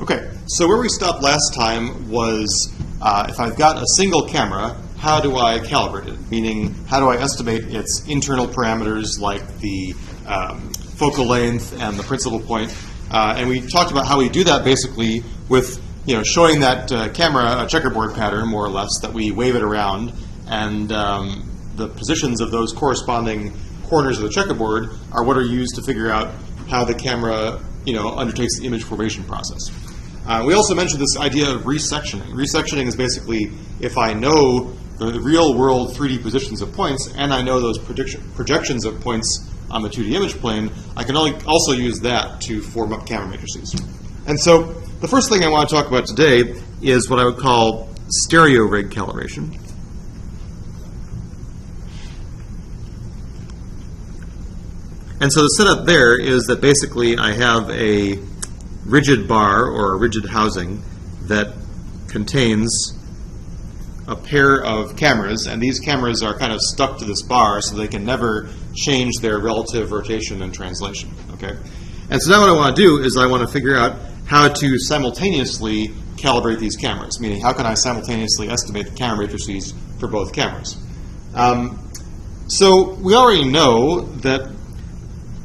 Okay, so where we stopped last time was if I've got a single camera, how do I calibrate it? Meaning, how do I estimate its internal parameters like the focal length and the principal point? And we talked about how we do that basically with showing that camera a checkerboard pattern, more or less, that we wave it around, and the positions of those corresponding corners of the checkerboard are what are used to figure out how the camera undertakes the image formation process. We also mentioned this idea of resectioning. Resectioning is basically if I know the real-world 3D positions of points and I know those projections of points on the 2D image plane, I can also use that to form up camera matrices. And so the first thing I want to talk about today is what I would call stereo rig calibration. And so the setup there is that basically I have a rigid bar or a rigid housing that contains a pair of cameras, and these cameras are kind of stuck to this bar so they can never change their relative rotation and translation. Okay? And so now what I want to do is I want to figure out how to simultaneously calibrate these cameras, meaning how can I simultaneously estimate the camera matrices for both cameras. So we already know that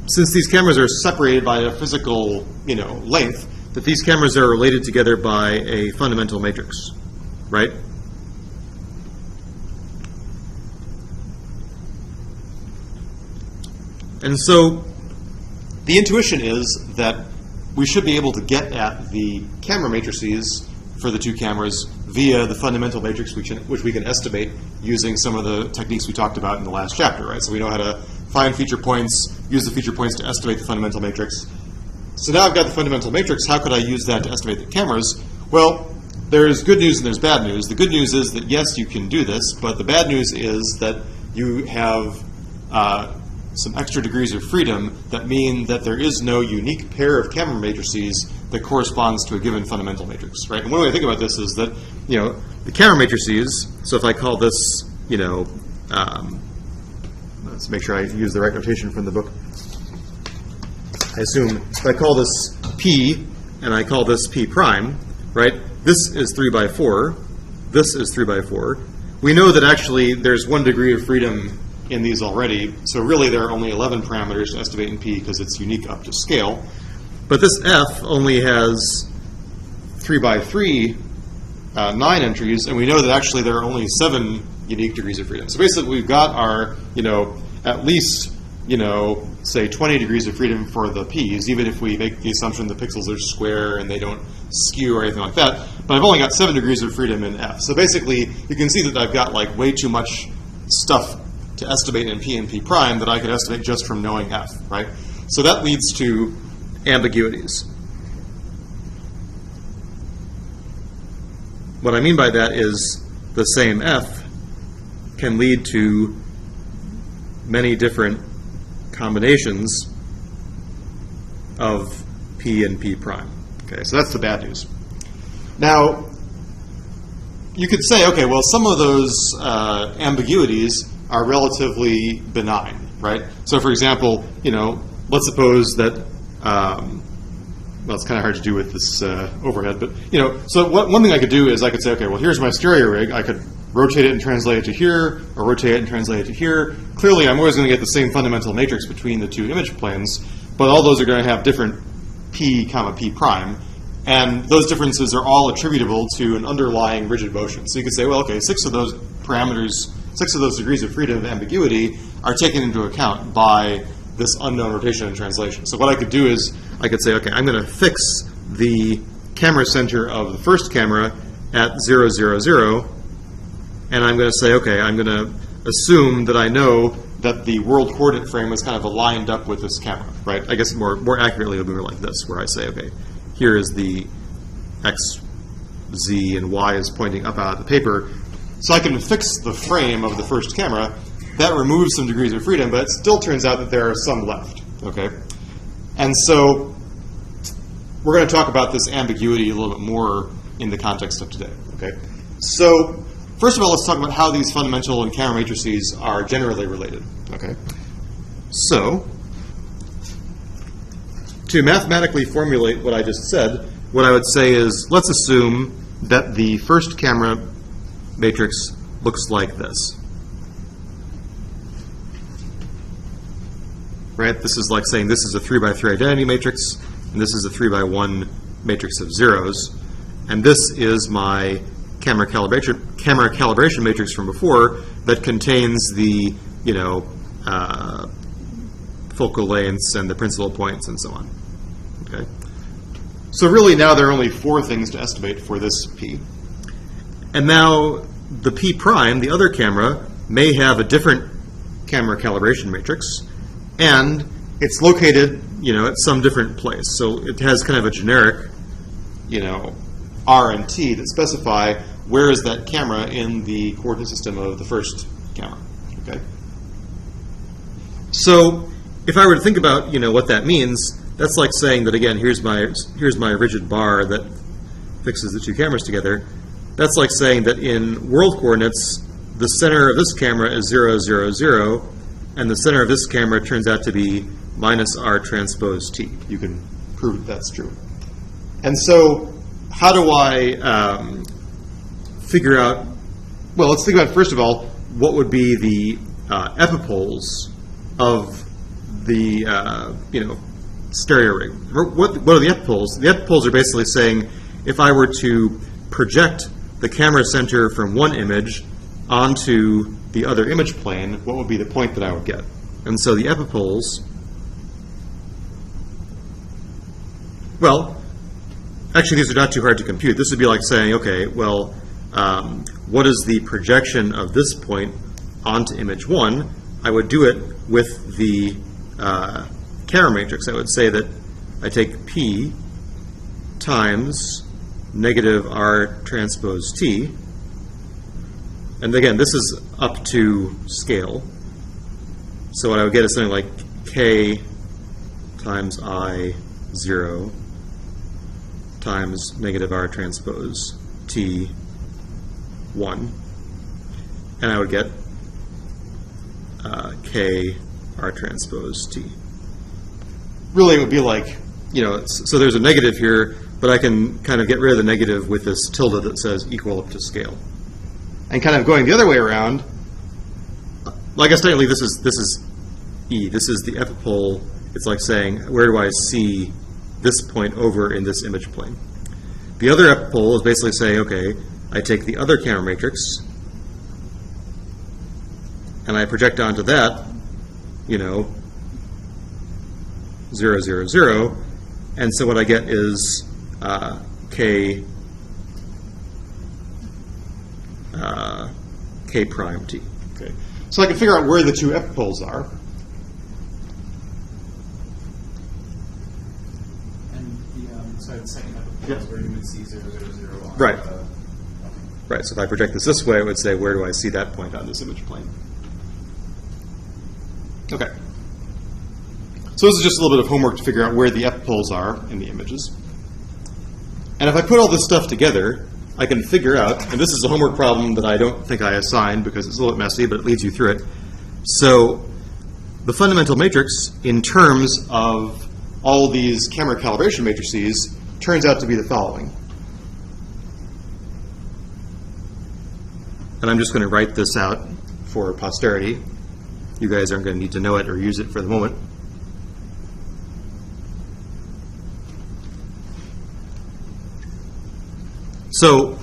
since these cameras are separated by a physical, length, that these cameras are related together by a fundamental matrix, right? And so the intuition is that we should be able to get at the camera matrices for the two cameras via the fundamental matrix, which we can estimate using some of the techniques we talked about in the last chapter, right? So we know how to find feature points, use the feature points to estimate the fundamental matrix. So now I've got the fundamental matrix. How could I use that to estimate the cameras? Well, there's good news and there's bad news. The good news is that, yes, you can do this, but the bad news is that you have some extra degrees of freedom that mean that there is no unique pair of camera matrices that corresponds to a given fundamental matrix, right? And one way to think about this is that, the camera matrices, so if I call this, let's make sure I use the right notation from the book. I assume if I call this P and I call this P prime, right? This is 3 by 4. This is 3 by 4. We know that actually there's 1 degree of freedom in these already, so really there are only 11 parameters to estimate in P because it's unique up to scale. But this F only has 3 by 3, 9 entries, and we know that actually there are only 7 unique degrees of freedom. So basically we've got our, at least, say 20 degrees of freedom for the P's, even if we make the assumption the pixels are square and they don't skew or anything like that. But I've only got 7 degrees of freedom in F. So basically you can see that I've got like way too much stuff to estimate in P and P prime that I could estimate just from knowing F, right? So that leads to ambiguities. What I mean by that is the same F can lead to many different combinations of P and P prime. Okay, so that's the bad news. Now, you could say, okay, well, some of those ambiguities are relatively benign, right? So, for example, let's suppose that, well, it's kind of hard to do with this overhead, but, so one thing I could do is I could say, okay, well, here's my stereo rig. I could rotate it and translate it to here, or rotate it and translate it to here. Clearly, I'm always going to get the same fundamental matrix between the two image planes, but all those are going to have different P comma P prime, and those differences are all attributable to an underlying rigid motion. So you could say, well, okay, 6 of those parameters, 6 of those degrees of freedom of ambiguity are taken into account by this unknown rotation and translation. So what I could do is I could say, okay, I'm going to fix the camera center of the first camera at 0, 0, 0, and I'm going to say, okay, I'm going to assume that I know that the world coordinate frame is kind of aligned up with this camera, right? I guess more accurately it would be like this, where I say, okay, here is the X, Z, and Y is pointing up out of the paper. So I can fix the frame of the first camera. That removes some degrees of freedom, but it still turns out that there are some left, okay? And so we're going to talk about this ambiguity a little bit more in the context of today, okay? So first of all, let's talk about how these fundamental and camera matrices are generally related, okay? So to mathematically formulate what I just said, what I would say is, let's assume that the first camera matrix looks like this. Right? This is like saying this is a 3 by 3 identity matrix, and this is a 3 by 1 matrix of zeros. And this is my camera calibration matrix from before that contains the, focal lengths and the principal points and so on. Okay. So really now there are only 4 things to estimate for this P. And now the P prime, the other camera, may have a different camera calibration matrix, and it's located, at some different place. So it has kind of a generic, R and T that specify where is that camera in the coordinate system of the first camera. Okay. So if I were to think about, what that means, that's like saying that, again, here's my rigid bar that fixes the 2 cameras together. That's like saying that in world coordinates, the center of this camera is 0, 0, 0, and the center of this camera turns out to be minus R transpose T. You can prove that that's true. And so how do I figure out, well, let's think about, first of all, what would be the epipoles of the, stereo ring. What are the epipoles? The epipoles are basically saying if I were to project the camera center from one image onto the other image plane, what would be the point that I would get? And so the epipoles, well, actually these are not too hard to compute. This would be like saying, okay, well, what is the projection of this point onto image 1? I would do it with the camera matrix. I would say that I take P times negative R transpose T. And again, this is up to scale. So what I would get is something like K times I 0 times negative R transpose T 1. And I would get K R transpose T. Really, it would be like, so there's a negative here, but I can kind of get rid of the negative with this tilde that says equal up to scale. And kind of going the other way around, like I guess technically this is E. This is the epipole. It's like saying, where do I see this point over in this image plane? The other epipole is basically saying, okay, I take the other camera matrix, and I project onto that, 0, 0, 0, and so what I get is K prime T. Okay. So I can figure out where the 2 epipoles are. And the second epipole is where you would see 0, 0, 0 on right. Right. So if I project this way, I would say, where do I see that point on this image plane? Okay. So this is just a little bit of homework to figure out where the epipoles are in the images. And if I put all this stuff together, I can figure out, and this is a homework problem that I don't think I assigned because it's a little bit messy, but it leads you through it. So the fundamental matrix, in terms of all these camera calibration matrices, turns out to be the following. And I'm just going to write this out for posterity. You guys aren't going to need to know it or use it for the moment. So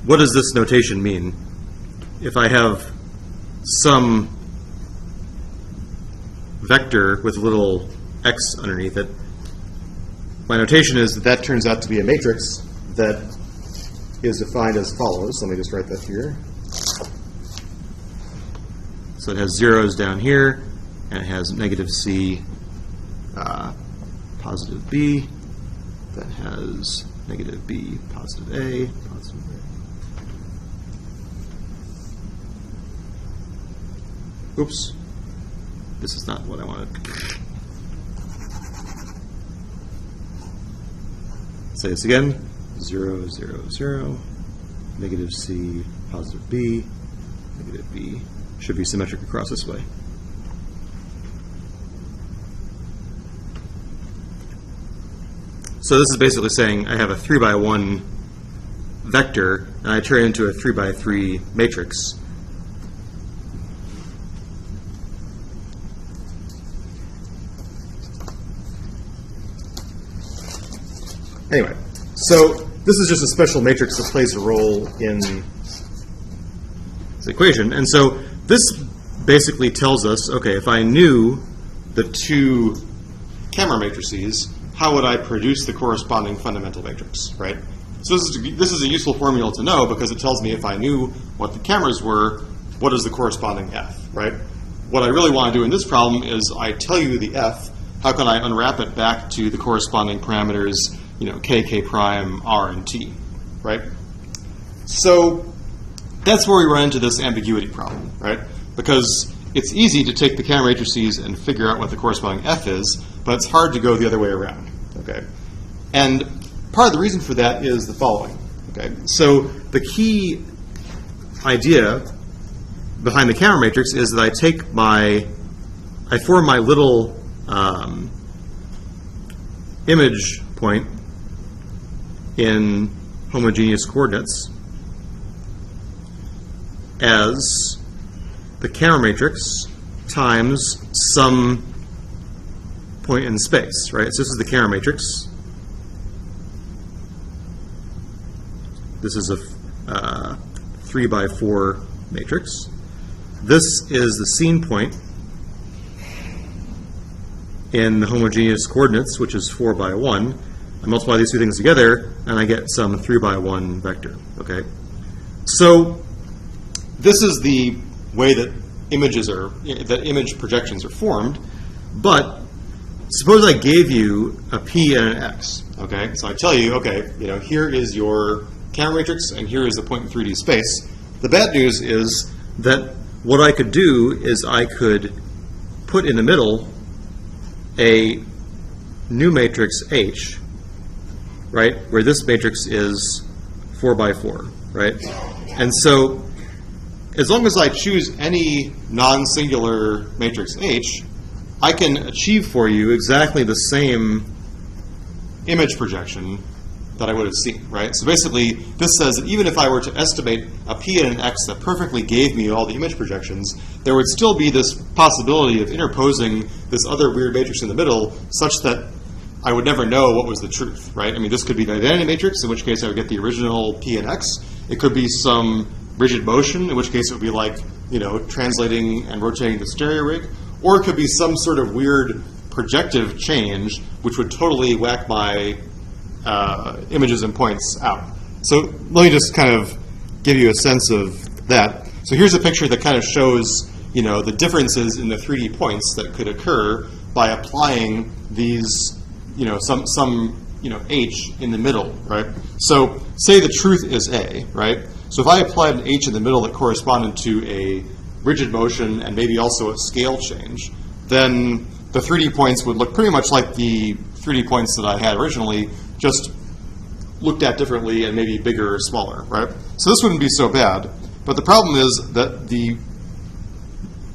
what does this notation mean? If I have some vector with a little x underneath it, my notation is that that turns out to be a matrix that is defined as follows. Let me just write that here. So it has zeros down here, and it has negative C, positive B, that has negative B, positive A, positive A. Oops. This is not what I wanted. Say this again. 0, 0, 0, negative C, positive B, negative B. Should be symmetric across this way. So this is basically saying I have a 3 by 1 vector, and I turn it into a 3 by 3 matrix. Anyway, so this is just a special matrix that plays a role in this equation. And so this basically tells us, okay, if I knew the two camera matrices, how would I produce the corresponding fundamental matrix, right? So this is a useful formula to know because it tells me if I knew what the cameras were, what is the corresponding F, right? What I really want to do in this problem is I tell you the F, how can I unwrap it back to the corresponding parameters, K, K prime, R, and T, right? So that's where we run into this ambiguity problem, right? Because it's easy to take the camera matrices and figure out what the corresponding F is, but it's hard to go the other way around, okay? And part of the reason for that is the following, okay? So the key idea behind the camera matrix is that I form my little image point in homogeneous coordinates as the camera matrix times some point in space, right? So this is the camera matrix. This is a 3 by 4 matrix. This is the scene point in the homogeneous coordinates, which is 4 by 1. I multiply these two things together, and I get some 3 by 1 vector, okay? So this is the way that image projections are formed, but suppose I gave you a P and an X, okay? So I tell you, okay, here is your camera matrix, and here is the point in 3D space. The bad news is that what I could do is I could put in the middle a new matrix H, right, where this matrix is 4 by 4, right? And so as long as I choose any non-singular matrix H, I can achieve for you exactly the same image projection that I would have seen, right? So basically, this says that even if I were to estimate a P and an X that perfectly gave me all the image projections, there would still be this possibility of interposing this other weird matrix in the middle such that I would never know what was the truth, right? I mean, this could be an identity matrix, in which case I would get the original P and X. It could be some rigid motion, in which case it would be like, translating and rotating the stereo rig. Or it could be some sort of weird projective change, which would totally whack my images and points out. So let me just kind of give you a sense of that. So here's a picture that kind of shows, the differences in the 3D points that could occur by applying these, some H in the middle, right? So say the truth is A, right? So if I applied an H in the middle that corresponded to a rigid motion and maybe also a scale change, then the 3D points would look pretty much like the 3D points that I had originally, just looked at differently and maybe bigger or smaller, right? So this wouldn't be so bad. But the problem is that the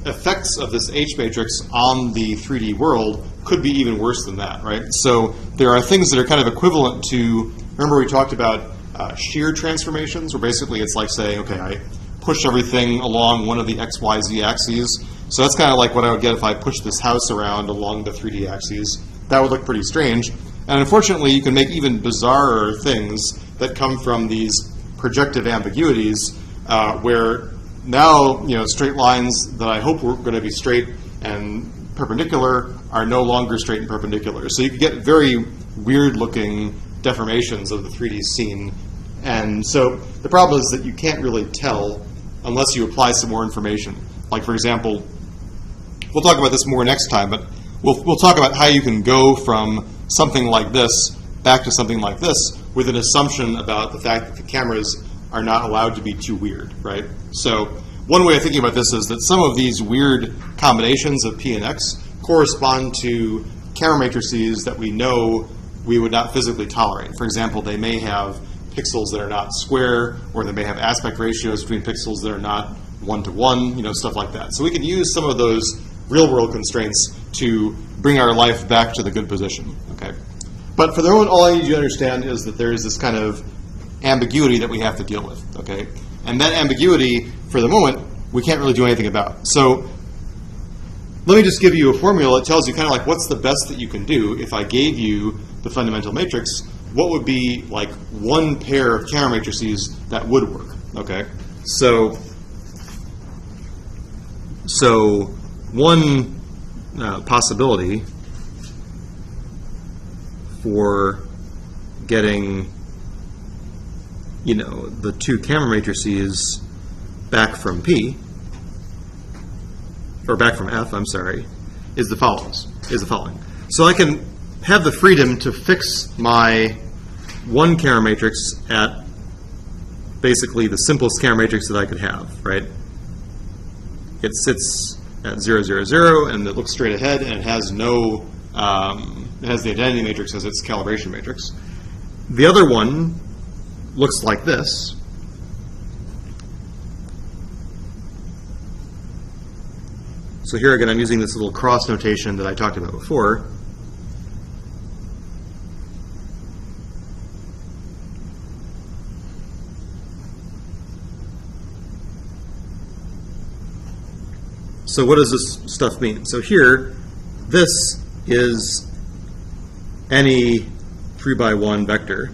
effects of this H matrix on the 3D world could be even worse than that, right? So there are things that are kind of equivalent to, remember we talked about shear transformations, where basically it's like saying, okay, I push everything along one of the X, Y, Z axes. So that's kind of like what I would get if I pushed this house around along the 3D axes. That would look pretty strange. And unfortunately, you can make even bizarrer things that come from these projective ambiguities, where now, straight lines that I hope were going to be straight and perpendicular are no longer straight and perpendicular. So you can get very weird-looking deformations of the 3D scene. And so the problem is that you can't really tell unless you apply some more information. Like, for example, we'll talk about this more next time, but we'll talk about how you can go from something like this back to something like this with an assumption about the fact that the cameras are not allowed to be too weird, right? So one way of thinking about this is that some of these weird combinations of P and X correspond to camera matrices that we know we would not physically tolerate. For example, they may have pixels that are not square, or they may have aspect ratios between pixels that are not 1-to-1, stuff like that. So we can use some of those real-world constraints to bring our life back to the good position, okay? But for the moment, all I need you to understand is that there is this kind of ambiguity that we have to deal with, okay? And that ambiguity, for the moment, we can't really do anything about. So let me just give you a formula that tells you kind of like what's the best that you can do. If I gave you the fundamental matrix, what would be like one pair of counter matrices that would work, okay? So one possibility for getting, you know, the two camera matrices back from P, or back from F, I'm sorry, is the following. So I can have the freedom to fix my one camera matrix at basically the simplest camera matrix that I could have, right? It sits at 0, 0, 0, and it looks straight ahead, and it has no, it has the identity matrix as its calibration matrix. The other one looks like this. So here again, I'm using this little cross notation that I talked about before. So what does this stuff mean? So here, this is any 3x1 vector,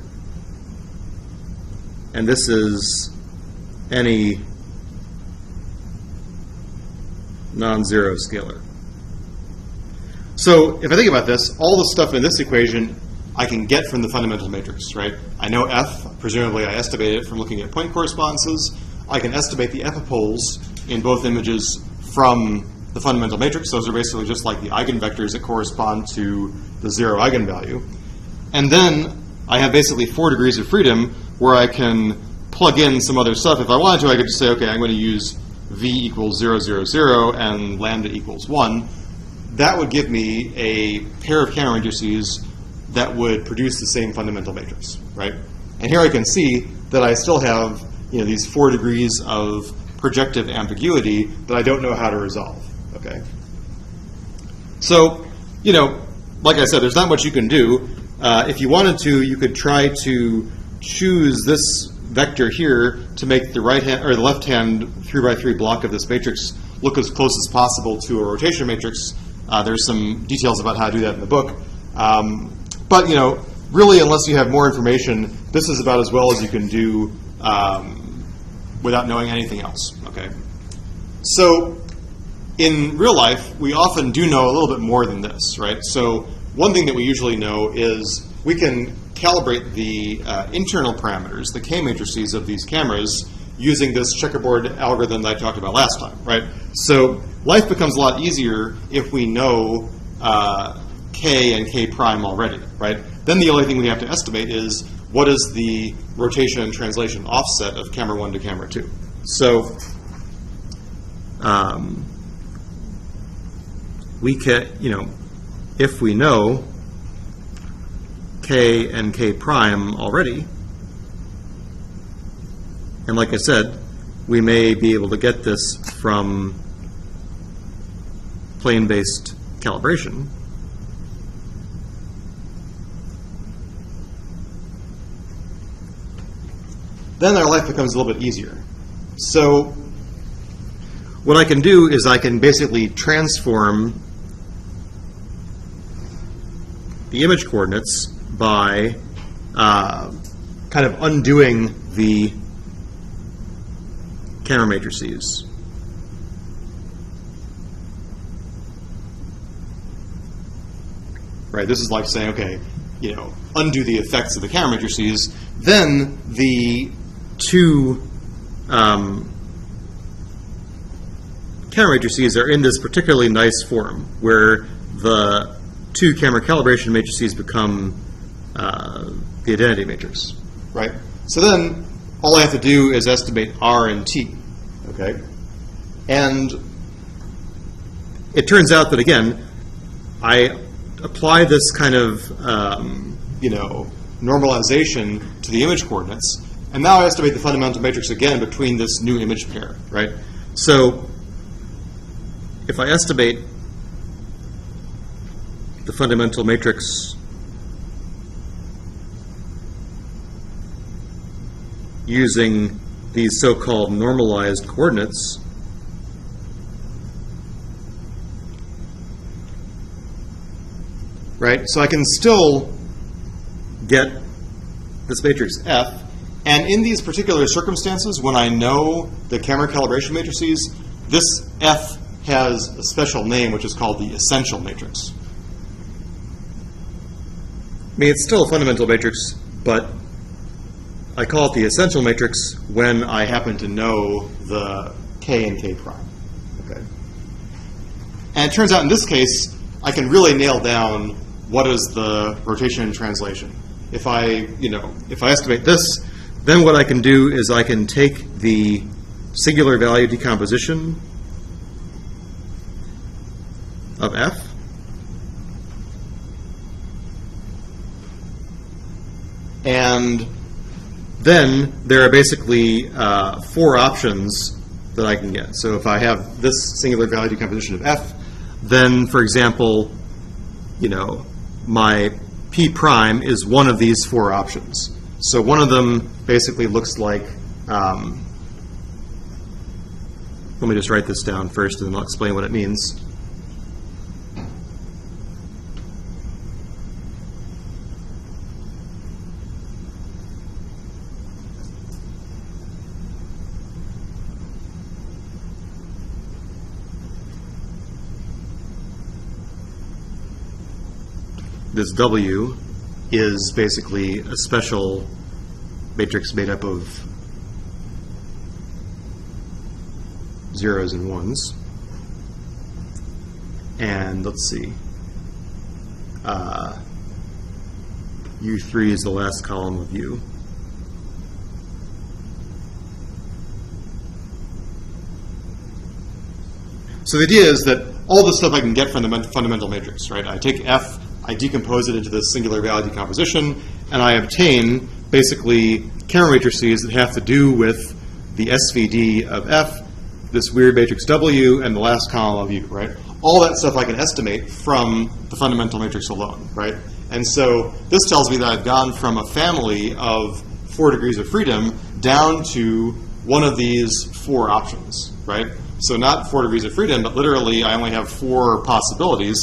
and this is any non-zero scalar. So if I think about this, all the stuff in this equation I can get from the fundamental matrix, right? I know F, presumably I estimate it from looking at point correspondences. I can estimate the epipoles in both images from the fundamental matrix. Those are basically just like the eigenvectors that correspond to the zero eigenvalue. And then I have basically 4 degrees of freedom where I can plug in some other stuff. If I wanted to, I could just say, okay, I'm going to use v equals 0, 0, 0 and lambda equals 1. That would give me a pair of counter matrices that would produce the same fundamental matrix, right? And here I can see that I still have, you know, these 4 degrees of projective ambiguity that I don't know how to resolve, okay? So, you know, like I said, there's not much you can do. If you wanted to, you could try to choose this vector here to make the right hand or the left hand 3x3 block of this matrix look as close as possible to a rotation matrix. There's some details about how to do that in the book. But, you know, really, unless you have more information, this is about as well as you can do without knowing anything else, okay? So in real life, we often do know a little bit more than this, right? So one thing that we usually know is we can calibrate the internal parameters, the K matrices of these cameras, using this checkerboard algorithm that I talked about last time, right? So life becomes a lot easier if we know K and K prime already, right? Then the only thing we have to estimate is what is the rotation and translation offset of camera 1 to camera 2. So we can, you know, if we know K and K prime already, and like I said, we may be able to get this from plane-based calibration. Then our life becomes a little bit easier. So what I can do is I can basically transform the image coordinates by kind of undoing the camera matrices. Right, this is like saying, okay, you know, undo the effects of the camera matrices, then the two camera matrices are in this particularly nice form where the two camera calibration matrices become the identity matrix, right? So then all I have to do is estimate R and T, okay? And it turns out that, again, I apply this kind of, you know, normalization to the image coordinates, and now I estimate the fundamental matrix again between this new image pair, right? So if I estimate the fundamental matrix using these so-called normalized coordinates, right? So I can still get this matrix F, and in these particular circumstances, when I know the camera calibration matrices, this F has a special name, which is called the essential matrix. I mean, it's still a fundamental matrix, but I call it the essential matrix when I happen to know the K and K prime. Okay. And it turns out in this case, I can really nail down what is the rotation and translation. If I estimate this, then what I can do is I can take the singular value decomposition of F, and then there are basically 4 options that I can get. So if I have this singular value decomposition of F, then, for example, my P prime is one of these 4 options. So one of them basically looks like, let me just write this down first and then I'll explain what it means. This W is basically a special matrix made up of zeros and ones. And let's see, U3 is the last column of U. So the idea is that all the stuff I can get from the fundamental matrix, right? I take F, I decompose it into this singular value decomposition, and I obtain basically camera matrices that have to do with the SVD of F, this weird matrix W, and the last column of U, right? All that stuff I can estimate from the fundamental matrix alone, right? And so this tells me that I've gone from a family of 4 degrees of freedom down to one of these 4 options, right? So not 4 degrees of freedom, but literally I only have 4 possibilities.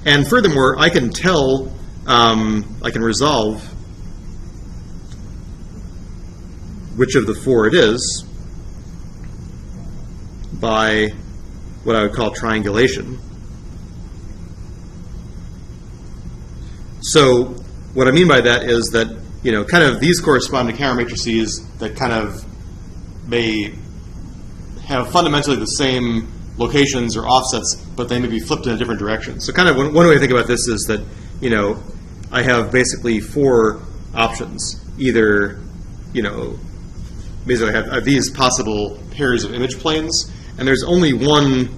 And furthermore, I can tell, I can resolve which of the 4 it is by what I would call triangulation. So what I mean by that is that, kind of these correspond to camera matrices that kind of may have fundamentally the same locations or offsets, but they may be flipped in a different direction. So kind of one way to think about this is that, I have basically 4 options. Either, basically I have these possible pairs of image planes, and there's only one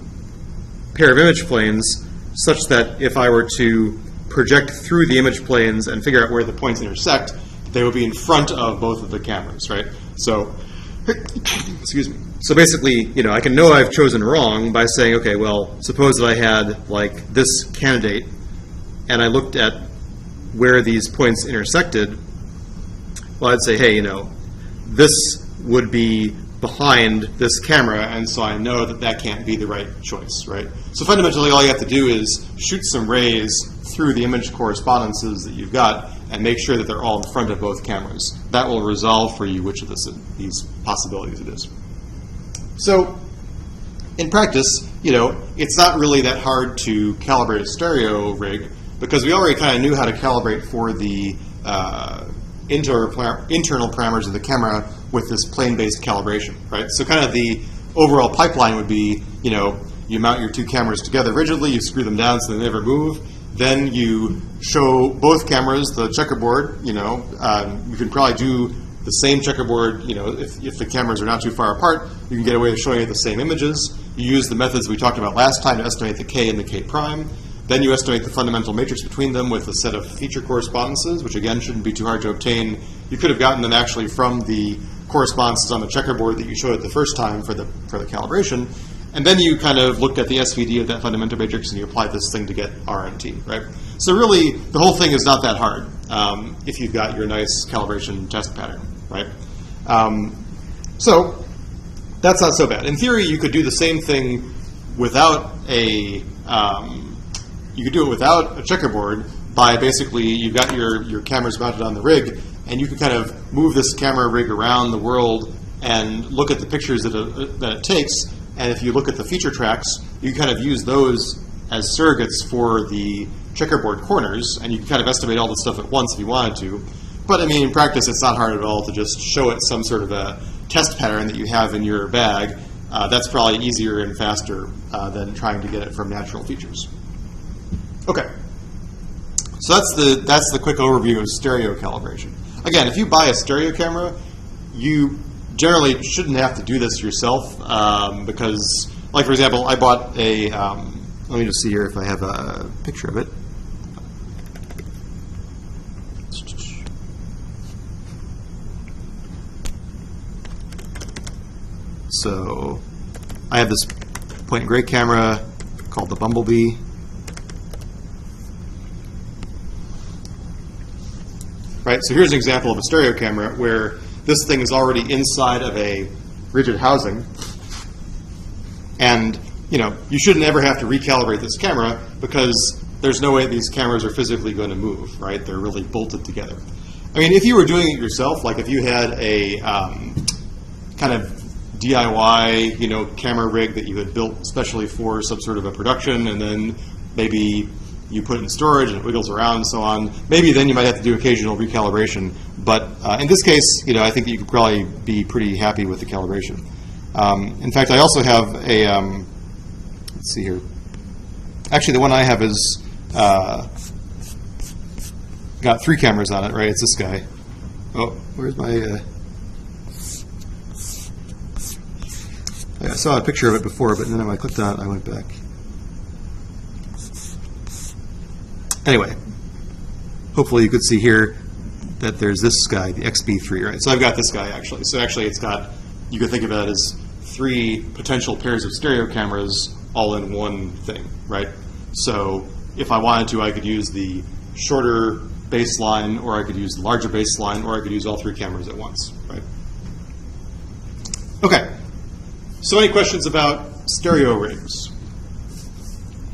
pair of image planes such that if I were to project through the image planes and figure out where the points intersect, they would be in front of both of the cameras, right? So, excuse me. So basically, I can know I've chosen wrong by saying, okay, well, suppose that I had like this candidate and I looked at where these points intersected. Well, I'd say, hey, this would be behind this camera, and so I know that that can't be the right choice, right? So fundamentally, all you have to do is shoot some rays through the image correspondences that you've got and make sure that they're all in front of both cameras. That will resolve for you which of these possibilities it is. So in practice, it's not really that hard to calibrate a stereo rig because we already kind of knew how to calibrate for the internal parameters of the camera with this plane-based calibration, right? So kind of the overall pipeline would be, you mount your 2 cameras together rigidly, you screw them down so they never move, then you show both cameras the checkerboard, you can probably do the same checkerboard, if the cameras are not too far apart, you can get away with showing you the same images. You use the methods we talked about last time to estimate the K and the K prime. Then you estimate the fundamental matrix between them with a set of feature correspondences, which again shouldn't be too hard to obtain. You could have gotten them actually from the correspondences on the checkerboard that you showed it the first time for the calibration. And then you kind of looked at the SVD of that fundamental matrix and you applied this thing to get RNT, right? So really, the whole thing is not that hard if you've got your nice calibration test pattern, right? So that's not so bad. In theory, you could do the same thing without a you could do it without a checkerboard by basically you've got your cameras mounted on the rig, and you can kind of move this camera rig around the world and look at the pictures that it takes. And if you look at the feature tracks, you kind of use those as surrogates for the checkerboard corners, and you can kind of estimate all the stuff at once if you wanted to. But I mean, in practice, it's not hard at all to just show it some sort of a test pattern that you have in your bag. That's probably easier and faster than trying to get it from natural features. Okay, so that's the quick overview of stereo calibration. Again, if you buy a stereo camera, you generally shouldn't have to do this yourself because, like for example, I bought a. Let me just see here if I have a picture of it. So I have this point and gray camera called the Bumblebee. Right, so here's an example of a stereo camera where this thing is already inside of a rigid housing. And, you know, you shouldn't ever have to recalibrate this camera because there's no way these cameras are physically going to move, right? They're really bolted together. I mean, if you were doing it yourself, like if you had a kind of DIY, you know, camera rig that you had built especially for some sort of a production, and then maybe you put it in storage and it wiggles around and so on, maybe then you might have to do occasional recalibration. But in this case, you know, I think that you could probably be pretty happy with the calibration. In fact, I also have a, let's see here. Actually, the one I have is got 3 cameras on it, right? It's this guy. Oh, where's my... I saw a picture of it before, but then when I clicked on it, I went back. Anyway, hopefully you could see here that there's this guy, the XB3, right? So I've got this guy, actually. So actually it's got, you could think of it as 3 potential pairs of stereo cameras all in one thing, right? So if I wanted to, I could use the shorter baseline, or I could use the larger baseline, or I could use all 3 cameras at once, right? Okay. So any questions about stereo rigs?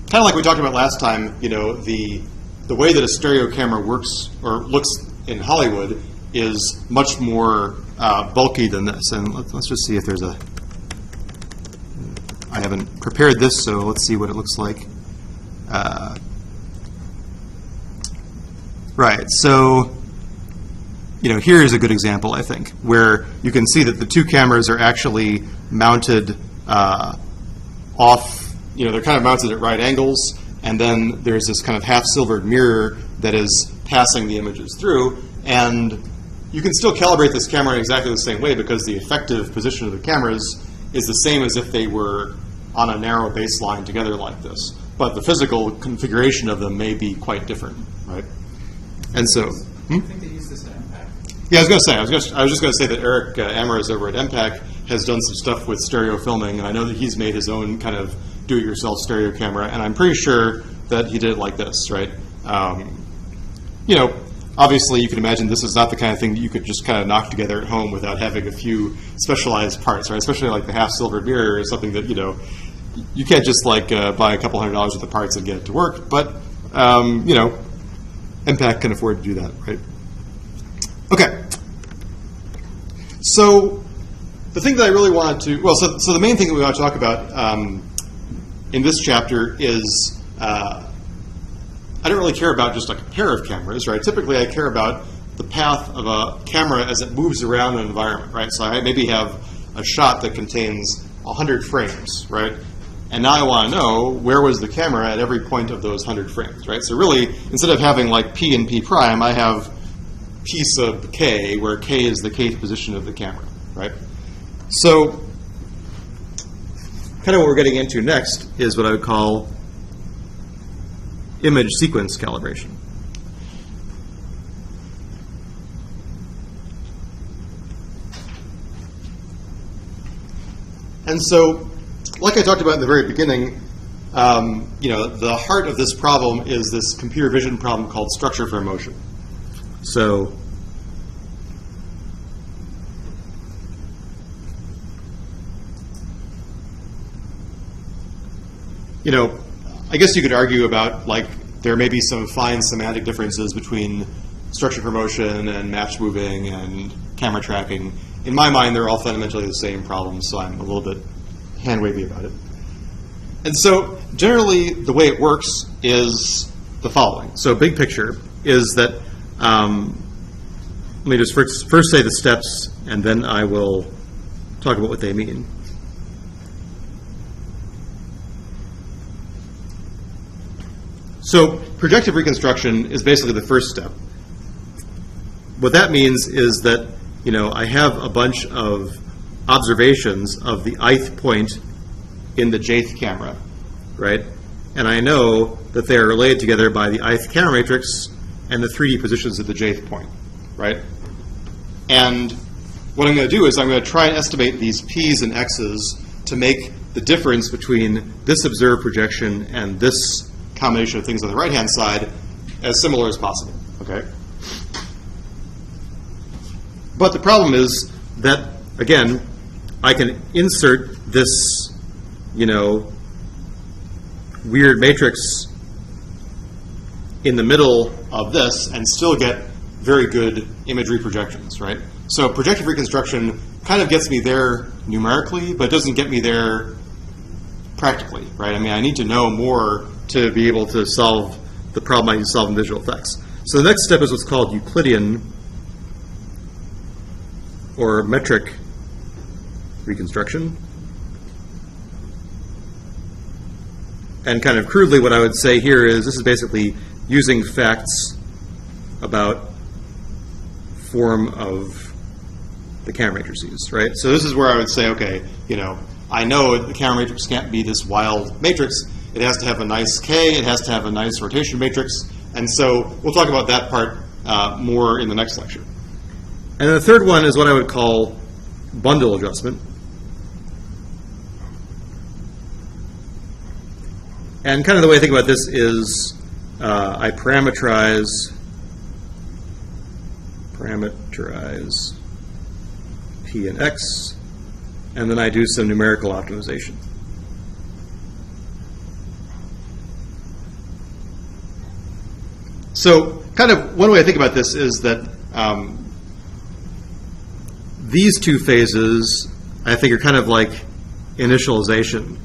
Kind of like we talked about last time, you know, the way that a stereo camera works or looks in Hollywood is much more bulky than this. And let's just see if there's a... I haven't prepared this, so let's see what it looks like. Right, so, you know, here's a good example, I think, where you can see that the 2 cameras are actually mounted off, you know, they're kind of mounted at right angles, and then there's this kind of half-silvered mirror that is passing the images through, and you can still calibrate this camera in exactly the same way because the effective position of the cameras is the same as if they were on a narrow baseline together like this. But the physical configuration of them may be quite different, right? And so... I think they use this at MPAC. Yeah, I was just going to say that Eric Amers over at MPAC has done some stuff with stereo filming, and I know that he's made his own kind of do-it-yourself stereo camera, and I'm pretty sure that he did it like this, right? You know, obviously you can imagine this is not the kind of thing that you could just kind of knock together at home without having a few specialized parts, right? Especially like the half-silver mirror is something that, you know, you can't just like buy a couple $100 worth of parts and get it to work, but, you know, MPAC can afford to do that, right? Okay. So the thing that I really wanted to, well, so the main thing that we want to talk about in this chapter is I don't really care about just like a pair of cameras, right? Typically I care about the path of a camera as it moves around an environment, right? So I maybe have a shot that contains 100 frames, right? And now I want to know where was the camera at every point of those 100 frames, right? So really, instead of having like P and P prime, I have P sub K, where K is the K position of the camera, right? So kind of what we're getting into next is what I would call image sequence calibration. And so, like I talked about in the very beginning, you know, the heart of this problem is this computer vision problem called structure for motion. So, you know, I guess you could argue about, like, there may be some fine semantic differences between structure for motion and match moving and camera tracking. In my mind, they're all fundamentally the same problem, so I'm a little bit hand-wavy about it. And so, generally, the way it works is the following. So, big picture is that, let me just first say the steps, and then I will talk about what they mean. So, projective reconstruction is basically the first step. What that means is that, you know, I have a bunch of observations of the ith point in the jth camera, right? And I know that they are related together by the ith camera matrix and the 3D positions at the jth point, right? And what I'm going to do is I'm going to try and estimate these p's and x's to make the difference between this observed projection and this combination of things on the right-hand side as similar as possible, okay? But the problem is that, again, I can insert this, you know, weird matrix in the middle of this and still get very good imagery projections, right? So projective reconstruction kind of gets me there numerically, but doesn't get me there practically, right? I mean, I need to know more to be able to solve the problem I need to solve in visual effects. So the next step is what's called Euclidean or metric reconstruction. And kind of crudely, what I would say here is this is basically using facts about form of the camera matrices, right? So this is where I would say, okay, you know, I know the camera matrix can't be this wild matrix. It has to have a nice K. It has to have a nice rotation matrix. And so we'll talk about that part more in the next lecture. And then the third one is what I would call bundle adjustment. And kind of the way I think about this is I parameterize P and X, and then I do some numerical optimization. So kind of one way I think about this is that these two phases, I think, are kind of like initialization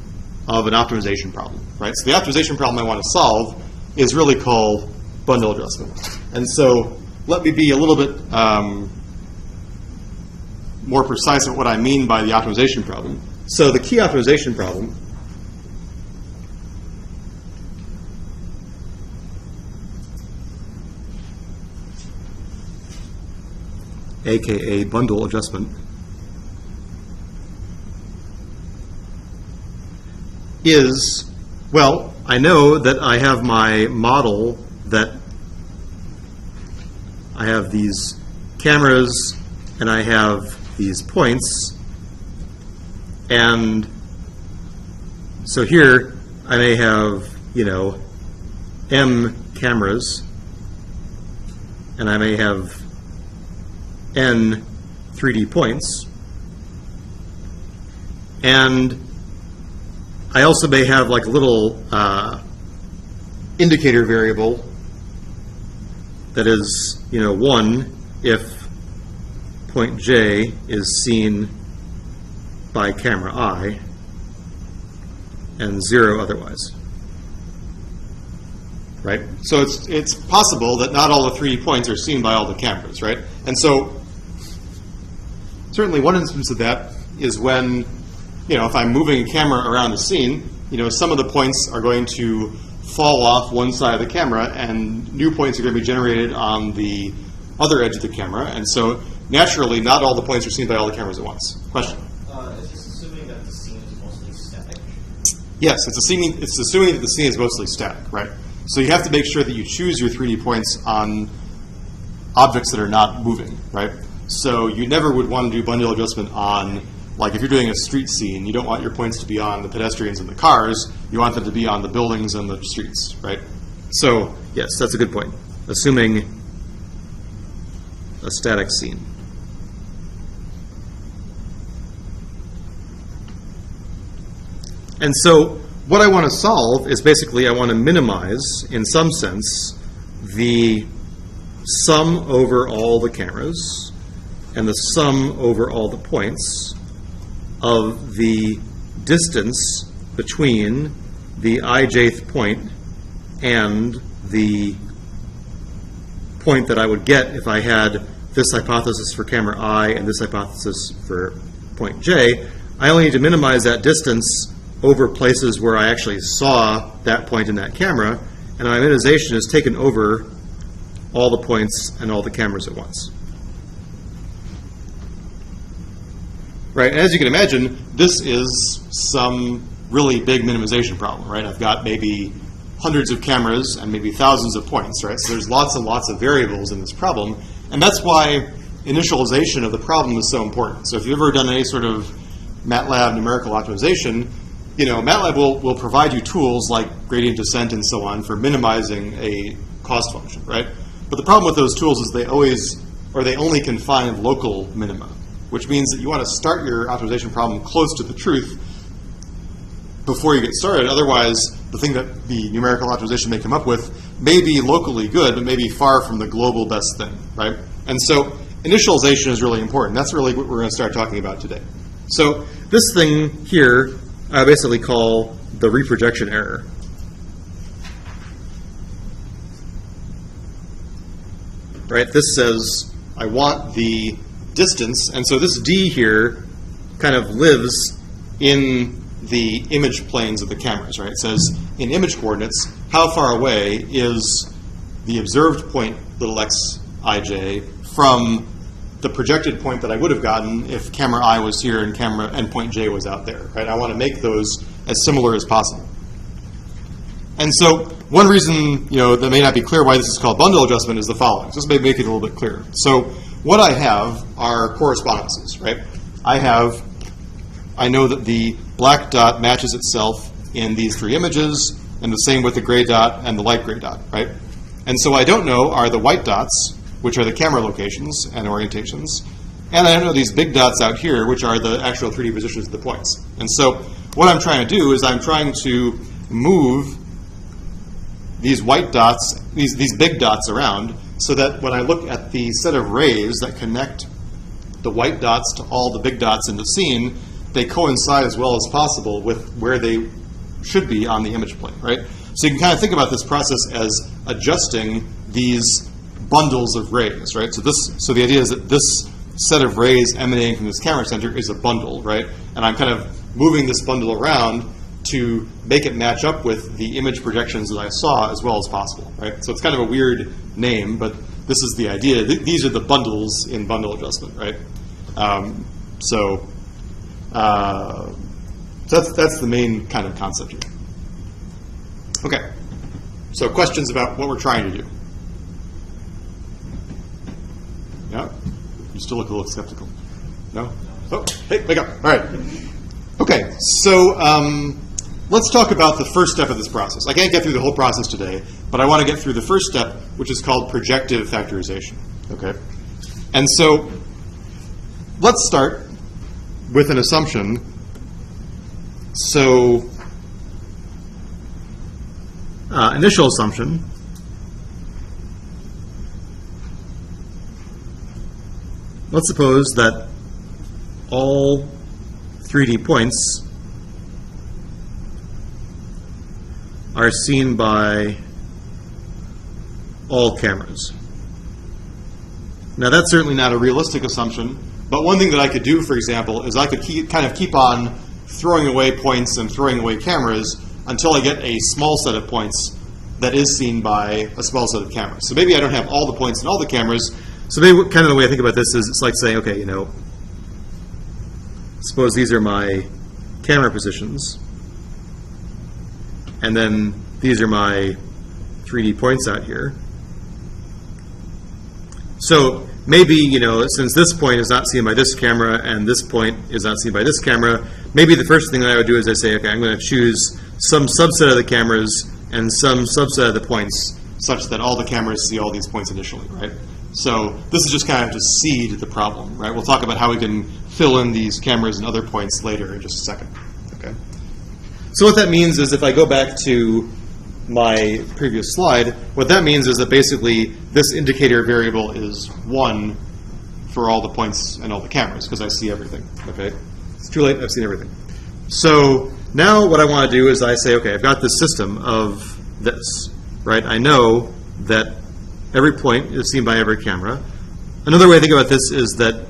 of an optimization problem, right? So the optimization problem I want to solve is really called bundle adjustment. And so let me be a little bit more precise at what I mean by the optimization problem. So the key optimization problem aka bundle adjustment is, well, I know that I have my model that I have these cameras and I have these points, and so here I may have, you know, M cameras and I may have N 3D points, and I also may have like a little indicator variable that is, you know, 1 if point J is seen by camera I, and 0 otherwise. Right? So it's possible that not all the 3D points are seen by all the cameras, right? And so certainly one instance of that is when, you know, if I'm moving a camera around the scene, you know, some of the points are going to fall off one side of the camera and new points are going to be generated on the other edge of the camera. And so naturally, not all the points are seen by all the cameras at once. Question? Is this assuming that the scene is mostly static? Yes, it's assuming that the scene is mostly static, right? So you have to make sure that you choose your 3D points on objects that are not moving, right? So you never would want to do bundle adjustment on, like if you're doing a street scene, you don't want your points to be on the pedestrians and the cars, you want them to be on the buildings and the streets, right? So yes, that's a good point. Assuming a static scene. And so what I want to solve is basically I want to minimize, in some sense, the sum over all the cameras and the sum over all the points of the distance between the ijth point and the point that I would get if I had this hypothesis for camera I and this hypothesis for point J. I only need to minimize that distance over places where I actually saw that point in that camera, and my minimization is taken over all the points and all the cameras at once. Right, and as you can imagine, this is some really big minimization problem, right? I've got maybe hundreds of cameras and maybe thousands of points, right? So there's lots and lots of variables in this problem, and that's why initialization of the problem is so important. So if you've ever done any sort of MATLAB numerical optimization, you know, MATLAB will provide you tools like gradient descent and so on for minimizing a cost function, right? But the problem with those tools is they only can find local minima, which means that you want to start your optimization problem close to the truth before you get started. Otherwise, the thing that the numerical optimization may come up with may be locally good, but may be far from the global best thing, right? And so initialization is really important. That's really what we're going to start talking about today. So this thing here, I basically call the reprojection error. Right? This says I want the distance, and so this D here kind of lives in the image planes of the cameras, right? It says in image coordinates, how far away is the observed point little x ij from the projected point that I would have gotten if camera I was here and point J was out there, right? I want to make those as similar as possible. And so one reason, you know, that may not be clear why this is called bundle adjustment is the following. So this may make it a little bit clearer. So what I have are correspondences, right? I know that the black dot matches itself in these three images, and the same with the gray dot and the light gray dot, right? And so I don't know are the white dots, which are the camera locations and orientations, and I don't know these big dots out here, which are the actual 3D positions of the points. And so what I'm trying to do is I'm trying to move these white dots, these big dots around, so that when I look at the set of rays that connect the white dots to all the big dots in the scene, they coincide as well as possible with where they should be on the image plane, right? So you can kind of think about this process as adjusting these bundles of rays, right? So the idea is that this set of rays emanating from this camera center is a bundle, right? And I'm kind of moving this bundle around to make it match up with the image projections that I saw as well as possible, right? So it's kind of a weird name, but this is the idea. These are the bundles in bundle adjustment, right? So that's the main kind of concept here. Okay, so questions about what we're trying to do? Yeah? You still look a little skeptical. No? Oh, hey, wake up. All right. Okay, so let's talk about the first step of this process. I can't get through the whole process today, but I want to get through the first step, which is called projective factorization. Okay? And so let's start with an assumption. So initial assumption. Let's suppose that all 3D points are seen by all cameras. Now that's certainly not a realistic assumption, but one thing that I could do, for example, is I could kind of keep on throwing away points and throwing away cameras until I get a small set of points that is seen by a small set of cameras. So maybe I don't have all the points in all the cameras. So maybe kind of the way I think about this is it's like saying, okay, you know, suppose these are my camera positions, and then these are my 3D points out here. So maybe, you know, since this point is not seen by this camera and this point is not seen by this camera, maybe the first thing that I would do is I say, okay, I'm going to choose some subset of the cameras and some subset of the points such that all the cameras see all these points initially, right? So this is just kind of to seed the problem, right? We'll talk about how we can fill in these cameras and other points later in just a second, okay? So what that means is if I go back to my previous slide, what that means is that basically this indicator variable is 1 for all the points and all the cameras, because I see everything, okay? It's too late, I've seen everything. So now what I want to do is I say, okay, I've got this system of this, right? I know that every point is seen by every camera. Another way to think about this is that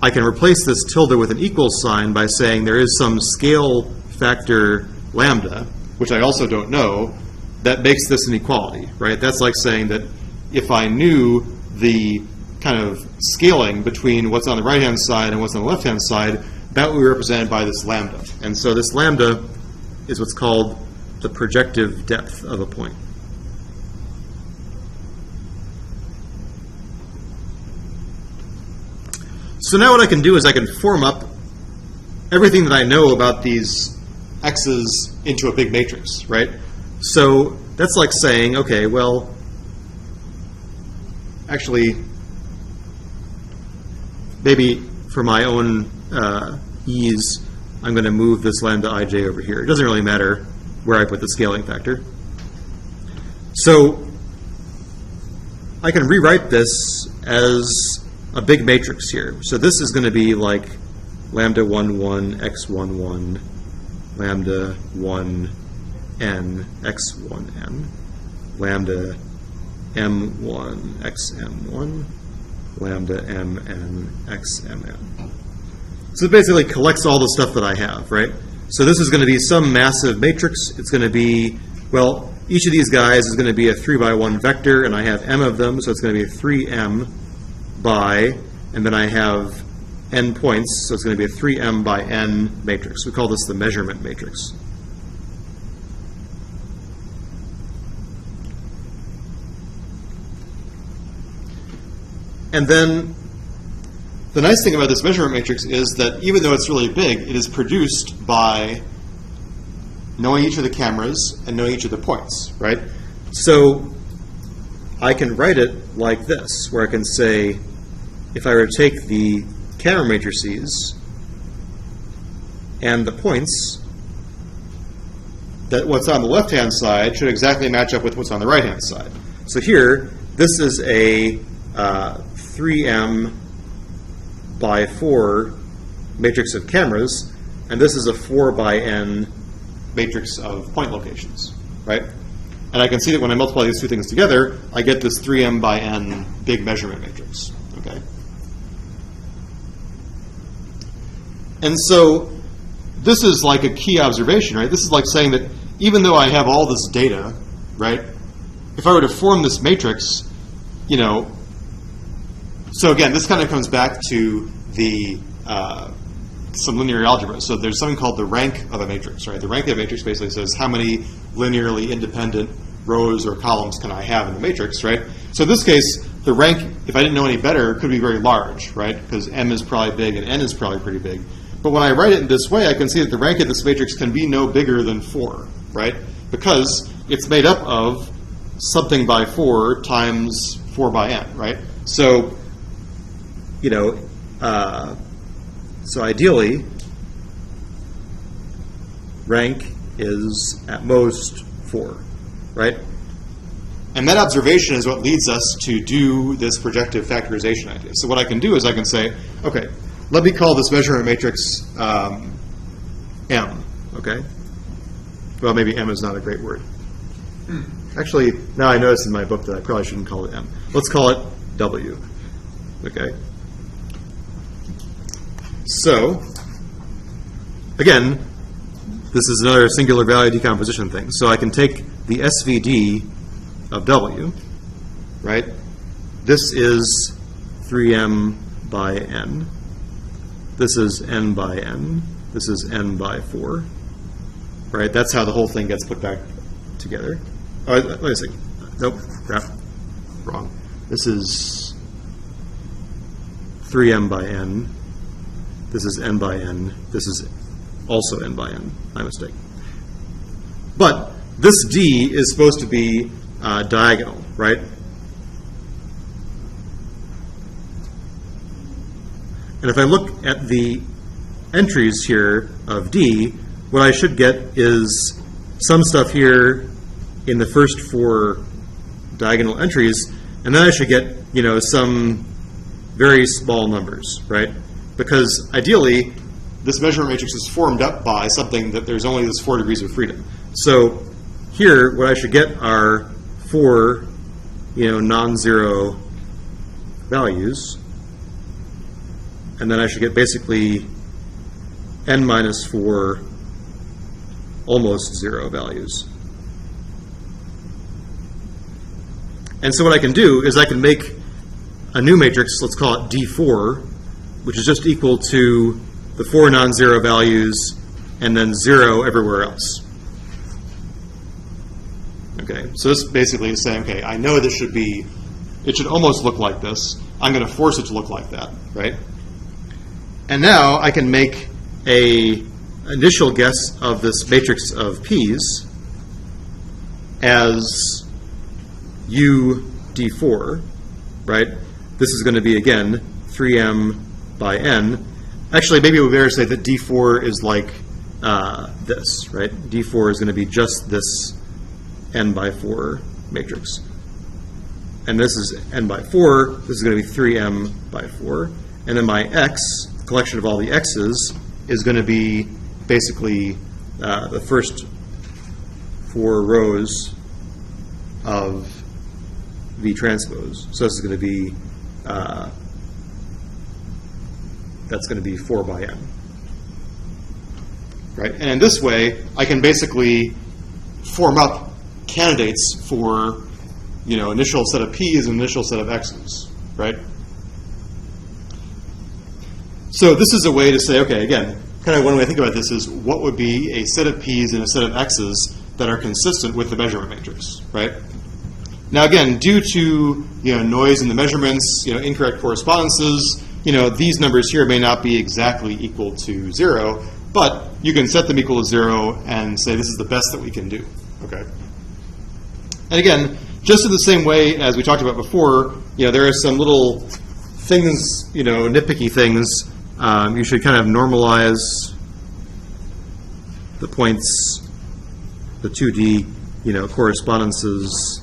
I can replace this tilde with an equal sign by saying there is some scale factor lambda, which I also don't know, that makes this an equality, right? That's like saying that if I knew the kind of scaling between what's on the right-hand side and what's on the left-hand side, that would be represented by this lambda. And so this lambda is what's called the projective depth of a point. So now what I can do is I can form up everything that I know about these x's into a big matrix, right? So that's like saying, okay, well, actually, maybe for my own ease, I'm going to move this lambda ij over here. It doesn't really matter where I put the scaling factor. So I can rewrite this as a big matrix here. So this is going to be like lambda 1, 1, x 1, 1, lambda 1, n, x 1, n, lambda m1, x m1, lambda mn, x mn. So it basically collects all the stuff that I have, right? So this is going to be some massive matrix. It's going to be, well, each of these guys is going to be a 3 by 1 vector, and I have m of them, so it's going to be a 3m by, and then I have n points, so it's going to be a 3m by n matrix. We call this the measurement matrix. And then the nice thing about this measurement matrix is that even though it's really big, it is produced by knowing each of the cameras and knowing each of the points, right? So I can write it like this, where I can say, if I were to take the camera matrices and the points, that what's on the left-hand side should exactly match up with what's on the right-hand side. So here, this is a 3m by 4 matrix of cameras, and this is a 4 by n matrix of point locations, right? And I can see that when I multiply these two things together, I get this 3m by n big measurement matrix, okay? And so this is like a key observation, right? This is like saying that even though I have all this data, right, if I were to form this matrix, you know, so again, this kind of comes back to the some linear algebra. So there's something called the rank of a matrix, right? The rank of a matrix basically says how many linearly independent rows or columns can I have in the matrix, right? So in this case, the rank, if I didn't know any better, could be very large, right? Because m is probably big and n is probably pretty big. But when I write it in this way, I can see that the rank of this matrix can be no bigger than 4, right? Because it's made up of something by 4 times 4 by n, right? So, you know, so ideally, rank is at most 4, right? And that observation is what leads us to do this projective factorization idea. So what I can do is I can say, okay, let me call this measurement matrix M, okay? Well, maybe M is not a great word. Actually, now I noticed in my book that I probably shouldn't call it M. Let's call it W, okay? So, again, this is another singular value decomposition thing. So I can take the SVD of W, right? This is 3m by n. This is n by n. This is n by 4, right? That's how the whole thing gets put back together. Oh, let me see. Nope, crap, wrong. This is 3m by n. This is n by n. This is also n by n. My mistake. But this D is supposed to be diagonal, right? And if I look at the entries here of D, what I should get is some stuff here in the first 4 diagonal entries, and then I should get, some very small numbers, right? Because ideally, this measurement matrix is formed up by something that there's only this 4 degrees of freedom. So here, what I should get are 4, non-zero values, and then I should get basically n minus 4 almost 0 values. And so what I can do is I can make a new matrix, let's call it D4, which is just equal to the 4 non-zero values and then 0 everywhere else. Okay, so this basically is saying, okay, I know it should almost look like this. I'm going to force it to look like that, right? And now I can make a initial guess of this matrix of p's as UD4, right? This is going to be, again, 3m by n. Actually, maybe we better say that D4 is like this, right? D4 is going to be just this n by 4 matrix. And this is n by 4. This is going to be 3m by 4. And then my x, collection of all the x's, is going to be basically the first 4 rows of V transpose. So this is going to be, that's going to be 4 by n. Right? And in this way, I can basically form up candidates for, initial set of p's and initial set of x's, right? So this is a way to say, okay, again, kind of one way to think about this is what would be a set of p's and a set of x's that are consistent with the measurement matrix, right? Now again, due to noise in the measurements, incorrect correspondences, these numbers here may not be exactly equal to 0, but you can set them equal to 0 and say this is the best that we can do. Okay. And again, just in the same way as we talked about before, there are some little things, nitpicky things. You should kind of normalize the points, the 2D, correspondences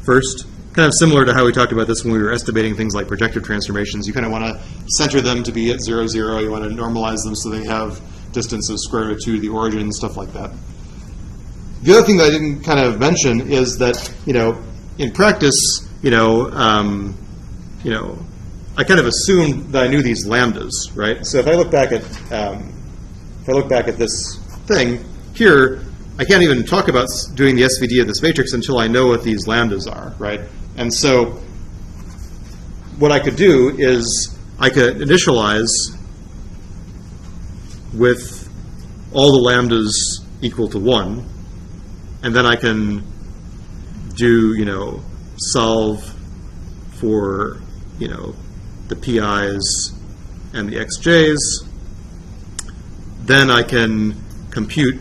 first. Kind of similar to how we talked about this when we were estimating things like projective transformations. You kind of want to center them to be at 0, 0. You want to normalize them so they have distances square root of 2 to the origin and stuff like that. The other thing that I didn't kind of mention is that, in practice, I kind of assumed that I knew these lambdas, right? So if I look back at this thing here, I can't even talk about doing the SVD of this matrix until I know what these lambdas are, right? And so what I could do is I could initialize with all the lambdas equal to 1, and then I can do, solve for, the PIs and the XJs. Then I can compute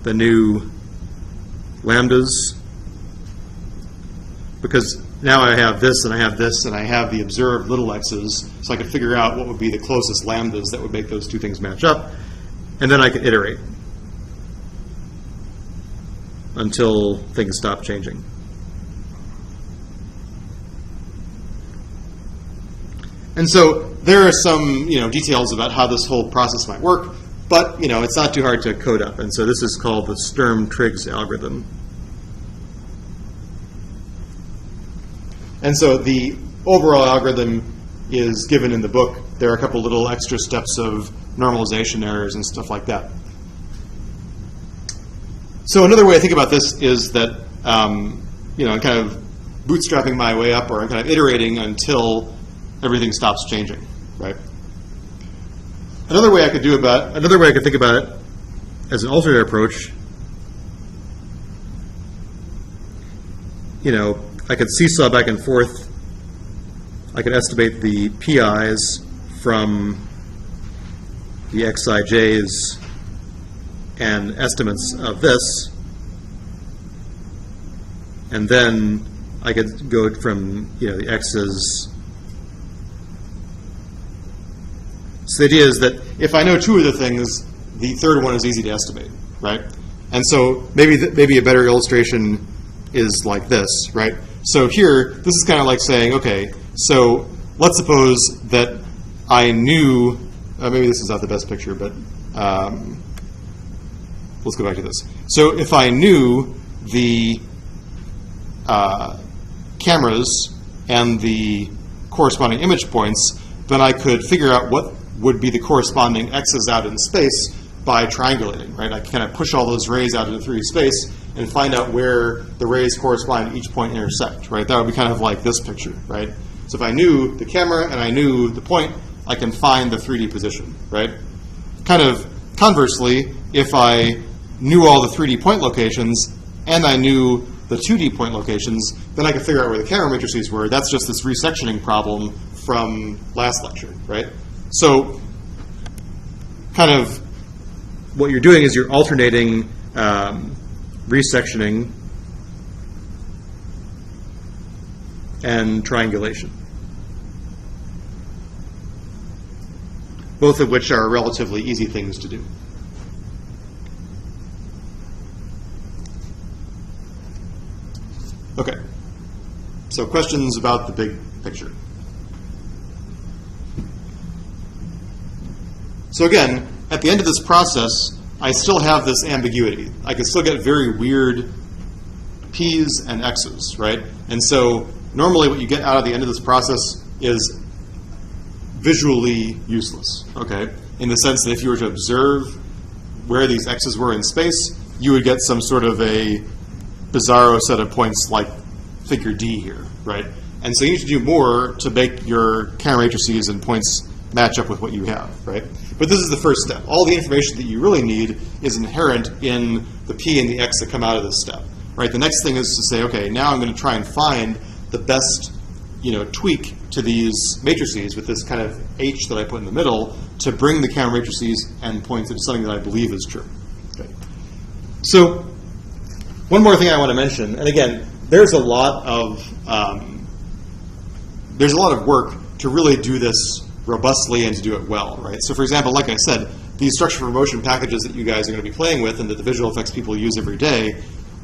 the new lambdas, because now I have this and I have this and I have the observed little x's, so I can figure out what would be the closest lambdas that would make those two things match up, and then I can iterate until things stop changing. And so there are some, details about how this whole process might work, but, it's not too hard to code up. And so this is called the Sturm-Triggs algorithm. And so the overall algorithm is given in the book. There are a couple little extra steps of normalization errors and stuff like that. So another way to think about this is that, I'm kind of bootstrapping my way up, or I'm kind of iterating until everything stops changing, right? Another way I could think about it as an alternate approach, I could seesaw back and forth. I could estimate the PIs from the XIJs and estimates of this, and then I could go from the X's. So the idea is that if I know two of the things, the third one is easy to estimate, right? And so maybe a better illustration is like this, right? So here, this is kind of like saying, okay, so let's suppose that I knew, maybe this is not the best picture, but let's go back to this. So if I knew the cameras and the corresponding image points, then I could figure out what would be the corresponding x's out in space by triangulating, right? I can kind of push all those rays out into 3D space and find out where the rays correspond to each point intersect, right? That would be kind of like this picture, right? So if I knew the camera and I knew the point, I can find the 3D position, right? Kind of conversely, if I knew all the 3D point locations and I knew the 2D point locations, then I could figure out where the camera matrices were. That's just this resectioning problem from last lecture, right? So kind of what you're doing is you're alternating resectioning and triangulation, both of which are relatively easy things to do. Okay, so questions about the big picture. So again, at the end of this process, I still have this ambiguity. I can still get very weird P's and X's, right? And so normally what you get out of the end of this process is visually useless, okay? In the sense that if you were to observe where these X's were in space, you would get some sort of a bizarro set of points like figure D here, right? And so you need to do more to make your camera matrices and points match up with what you have, right? But this is the first step. All the information that you really need is inherent in the P and the X that come out of this step, right? The next thing is to say, okay, now I'm going to try and find the best, tweak to these matrices with this kind of H that I put in the middle to bring the camera matrices and points into something that I believe is true. Okay. So one more thing I want to mention, and again, there's a lot of work to really do this robustly and to do it well, right? So for example, like I said, these structure for motion packages that you guys are going to be playing with and that the visual effects people use every day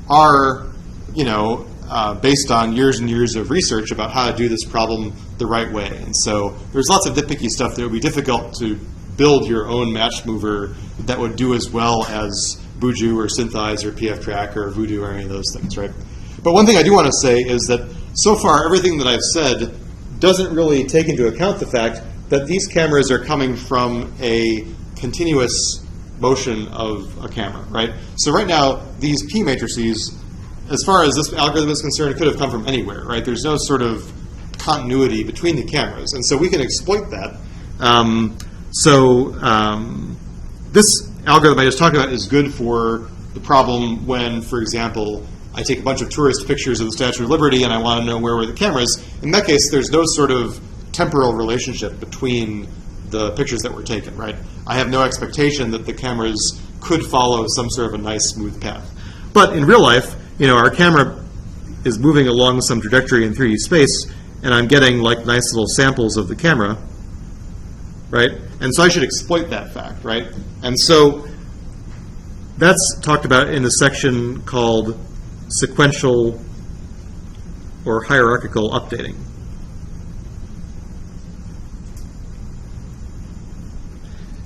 are, based on years and years of research about how to do this problem the right way. And so there's lots of nitpicky stuff that would be difficult to build your own match mover that would do as well as Buju or Synthesize or PF Track or Voodoo or any of those things, right? But one thing I do want to say is that so far everything that I've said doesn't really take into account the fact that these cameras are coming from a continuous motion of a camera, right? So right now, these P matrices, as far as this algorithm is concerned, could have come from anywhere, right? There's no sort of continuity between the cameras. And so we can exploit that. This algorithm I just talked about is good for the problem when, for example, I take a bunch of tourist pictures of the Statue of Liberty and I want to know where were the cameras. In that case, there's no sort of temporal relationship between the pictures that were taken, right? I have no expectation that the cameras could follow some sort of a nice, smooth path. But in real life, our camera is moving along some trajectory in 3D space, and I'm getting like nice little samples of the camera, right? And so I should exploit that fact, right? And so that's talked about in a section called sequential or hierarchical updating.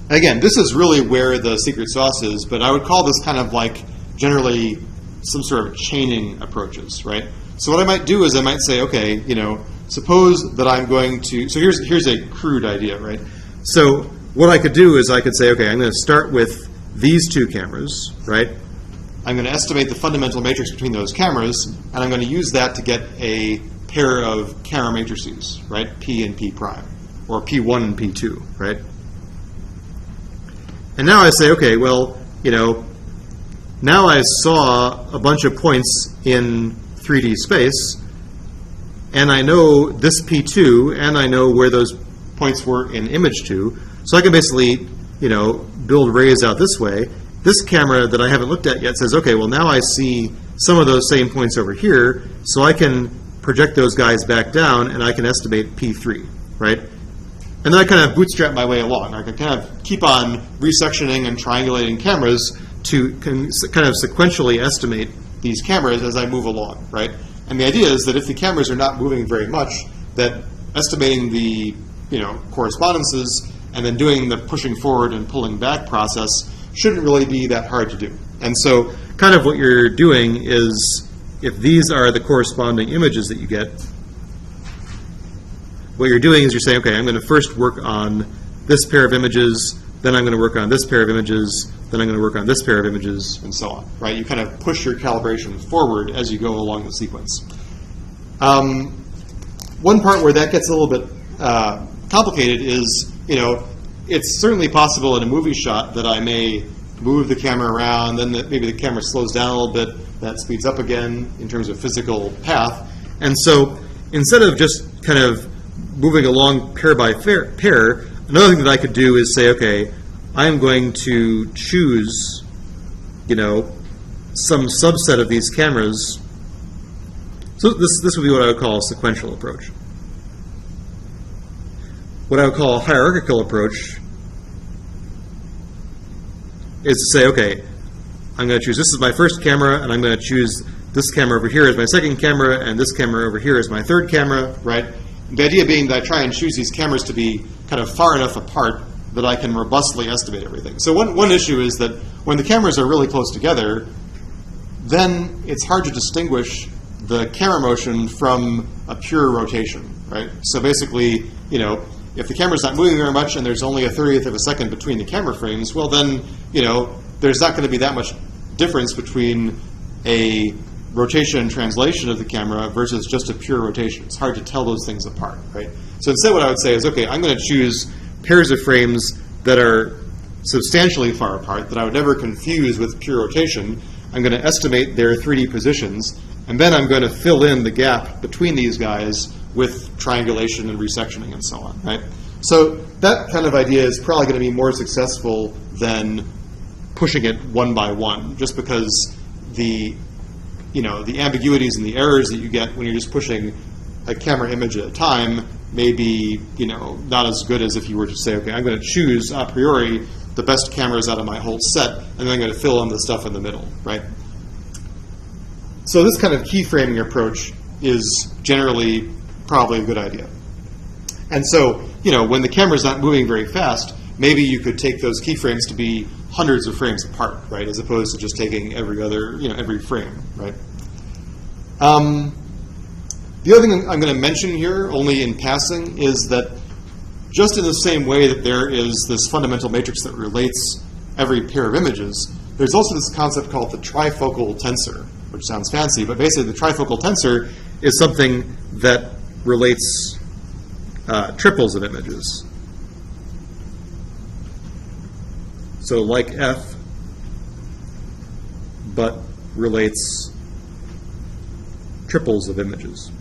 Again, this is really where the secret sauce is, but I would call this kind of like generally some sort of chaining approaches, right? So what I might do is I might say, okay, suppose that I'm going to, so here's a crude idea, right? So what I could do is I could say, okay, I'm going to start with these two cameras, right? I'm going to estimate the fundamental matrix between those cameras, and I'm going to use that to get a pair of camera matrices, right? P and P prime, or P1 and P2, right? And now I say, okay, well, now I saw a bunch of points in 3D space, and I know this P2, and I know where those points were in image 2, so I can basically, build rays out this way. This camera that I haven't looked at yet says, okay, well, now I see some of those same points over here, so I can project those guys back down, and I can estimate P3, right? And then I kind of bootstrap my way along. I can kind of keep on resectioning and triangulating cameras to kind of sequentially estimate these cameras as I move along, right? And the idea is that if the cameras are not moving very much, that estimating the correspondences and then doing the pushing forward and pulling back process shouldn't really be that hard to do. And so kind of what you're doing is, if these are the corresponding images that you get, what you're doing is you're saying, okay, I'm going to first work on this pair of images, then I'm going to work on this pair of images, then I'm going to work on this pair of images, and so on, right? You kind of push your calibration forward as you go along the sequence. One part where that gets a little bit complicated is, it's certainly possible in a movie shot that I may move the camera around, then maybe the camera slows down a little bit, that speeds up again in terms of physical path. And so instead of just kind of moving along pair by pair, another thing that I could do is say, okay, I'm going to choose, some subset of these cameras. So this would be what I would call a sequential approach. What I would call a hierarchical approach is to say, okay, I'm going to choose this is my first camera, and I'm going to choose this camera over here as my second camera, and this camera over here as my third camera, right? The idea being that I try and choose these cameras to be kind of far enough apart that I can robustly estimate everything. So one issue is that when the cameras are really close together, then it's hard to distinguish the camera motion from a pure rotation, right? So basically, if the camera's not moving very much and there's only a 30th of a second between the camera frames, well then, there's not going to be that much difference between a rotation and translation of the camera versus just a pure rotation. It's hard to tell those things apart, right? So instead what I would say is, okay, I'm going to choose pairs of frames that are substantially far apart, that I would never confuse with pure rotation. I'm going to estimate their 3D positions, and then I'm going to fill in the gap between these guys with triangulation and resectioning and so on, right? So that kind of idea is probably going to be more successful than pushing it one by one, just because the ambiguities and the errors that you get when you're just pushing a camera image at a time may be, not as good as if you were to say, okay, I'm going to choose a priori the best cameras out of my whole set, and then I'm going to fill in the stuff in the middle, right? So this kind of keyframing approach is generally probably a good idea. And so, when the camera's not moving very fast, maybe you could take those keyframes to be hundreds of frames apart, right, as opposed to just taking every frame, right? The other thing I'm going to mention here, only in passing, is that just in the same way that there is this fundamental matrix that relates every pair of images, there's also this concept called the trifocal tensor, which sounds fancy, but basically the trifocal tensor is something that relates triples of images. So like F, but relates triples of images.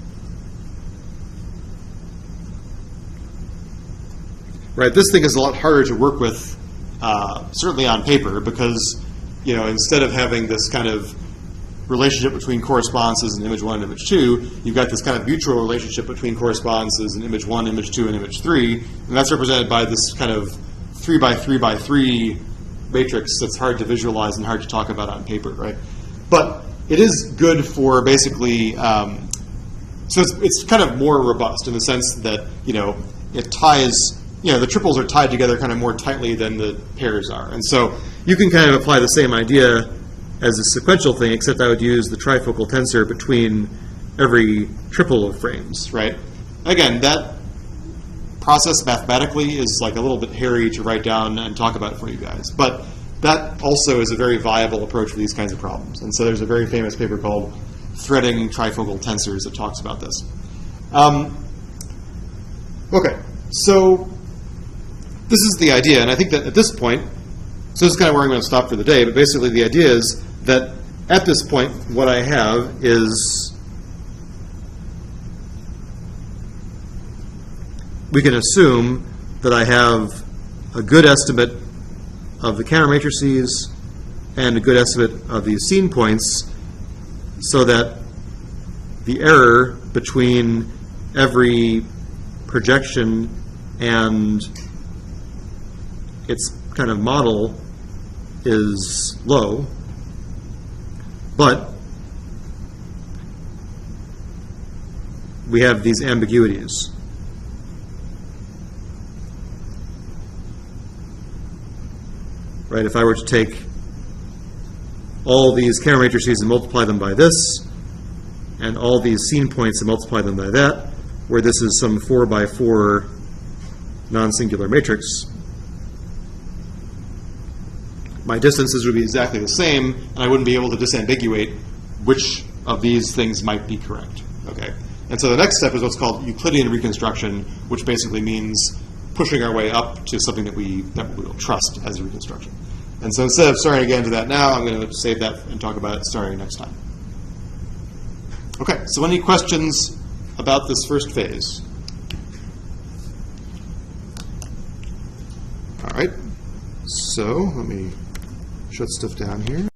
Right, this thing is a lot harder to work with, certainly on paper, because instead of having this kind of relationship between correspondences in image 1 and image 2, you've got this kind of mutual relationship between correspondences in image 1, image 2, and image 3, and that's represented by this kind of 3 by 3 by 3 matrix that's hard to visualize and hard to talk about on paper, right? But it is good for basically, so it's kind of more robust in the sense that, it ties, the triples are tied together kind of more tightly than the pairs are. And so you can kind of apply the same idea as a sequential thing, except I would use the trifocal tensor between every triple of frames, right? Again, that process mathematically is like a little bit hairy to write down and talk about for you guys. But that also is a very viable approach for these kinds of problems. And so there's a very famous paper called Threading Trifocal Tensors that talks about this. Okay, so this is the idea, and I think that at this point, so this is kind of where I'm going to stop for the day, but basically the idea is that at this point, what I have is we can assume that I have a good estimate of the camera matrices and a good estimate of these scene points, so that the error between every projection and its kind of model is low, but we have these ambiguities. Right? If I were to take all these camera matrices and multiply them by this, and all these scene points and multiply them by that, where this is some 4 by 4 non-singular matrix, my distances would be exactly the same, and I wouldn't be able to disambiguate which of these things might be correct. Okay? And so the next step is what's called Euclidean reconstruction, which basically means pushing our way up to something that we will trust as a reconstruction. And so instead of starting again to that now, I'm going to save that and talk about it starting next time. Okay, so any questions about this first phase? All right, so let me shut stuff down here.